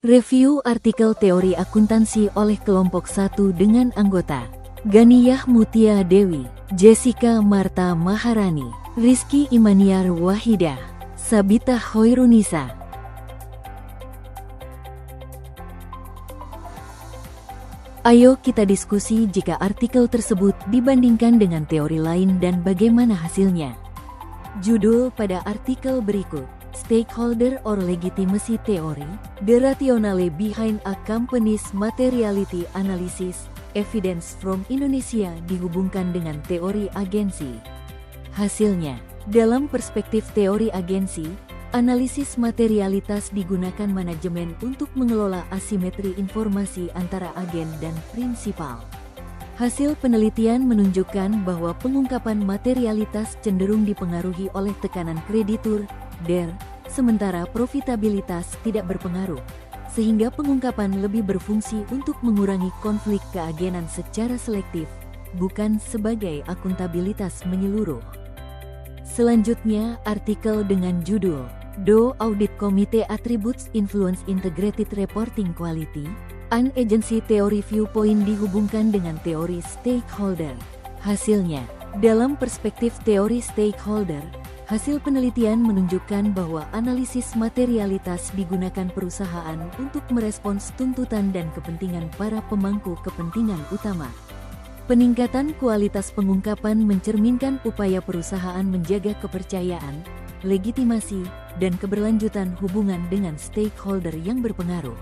Review artikel teori akuntansi oleh kelompok 1 dengan anggota Ganiyah Mutia Dewi, Jessica Marta Maharani, Rizky Imaniar Wahidah, Sabita Hoirunisa. Ayo kita diskusi jika artikel tersebut dibandingkan dengan teori lain dan bagaimana hasilnya. Judul pada artikel berikut: Stakeholder or Legitimacy Theory, The Rationale Behind a Company's Materiality Analysis, Evidence from Indonesia dihubungkan dengan teori agensi. Hasilnya, dalam perspektif teori agensi, analisis materialitas digunakan manajemen untuk mengelola asimetri informasi antara agen dan prinsipal. Hasil penelitian menunjukkan bahwa pengungkapan materialitas cenderung dipengaruhi oleh tekanan kreditur, DER, sementara profitabilitas tidak berpengaruh, sehingga pengungkapan lebih berfungsi untuk mengurangi konflik keagenan secara selektif, bukan sebagai akuntabilitas menyeluruh. Selanjutnya, artikel dengan judul Do Audit Committee Attributes Influence Integrated Reporting Quality, an Agency Theory Viewpoint dihubungkan dengan teori stakeholder. Hasilnya, dalam perspektif teori stakeholder, hasil penelitian menunjukkan bahwa analisis materialitas digunakan perusahaan untuk merespons tuntutan dan kepentingan para pemangku kepentingan utama. Peningkatan kualitas pengungkapan mencerminkan upaya perusahaan menjaga kepercayaan, legitimasi, dan keberlanjutan hubungan dengan stakeholder yang berpengaruh.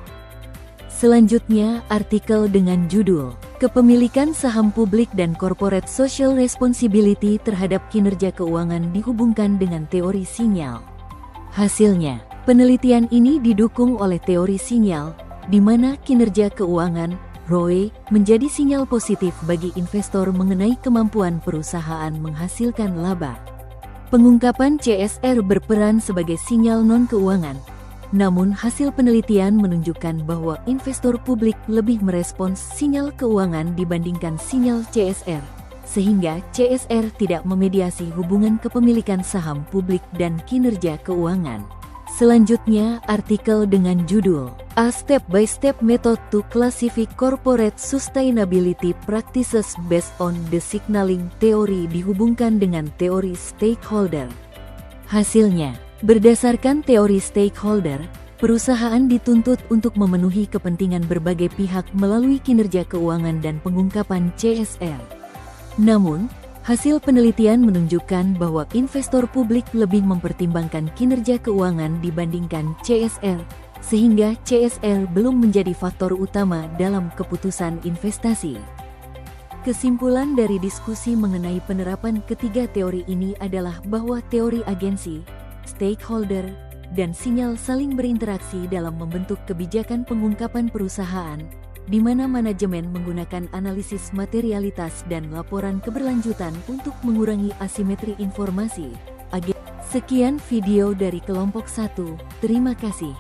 Selanjutnya, artikel dengan judul Kepemilikan Saham Publik dan Corporate Social Responsibility terhadap Kinerja Keuangan dihubungkan dengan teori sinyal. Hasilnya, penelitian ini didukung oleh teori sinyal, di mana kinerja keuangan, ROE, menjadi sinyal positif bagi investor mengenai kemampuan perusahaan menghasilkan laba. Pengungkapan CSR berperan sebagai sinyal non-keuangan, namun hasil penelitian menunjukkan bahwa investor publik lebih merespons sinyal keuangan dibandingkan sinyal CSR, sehingga CSR tidak memediasi hubungan kepemilikan saham publik dan kinerja keuangan. Selanjutnya, artikel dengan judul A Step-by-Step Method to Classify Corporate Sustainability Practices Based on the Signaling Theory dihubungkan dengan teori stakeholder. Hasilnya, berdasarkan teori stakeholder, perusahaan dituntut untuk memenuhi kepentingan berbagai pihak melalui kinerja keuangan dan pengungkapan CSR. Namun, hasil penelitian menunjukkan bahwa investor publik lebih mempertimbangkan kinerja keuangan dibandingkan CSR, sehingga CSR belum menjadi faktor utama dalam keputusan investasi. Kesimpulan dari diskusi mengenai penerapan ketiga teori ini adalah bahwa teori agensi, stakeholder, dan sinyal saling berinteraksi dalam membentuk kebijakan pengungkapan perusahaan, di mana manajemen menggunakan analisis materialitas dan laporan keberlanjutan untuk mengurangi asimetri informasi. Sekian video dari kelompok 1, terima kasih.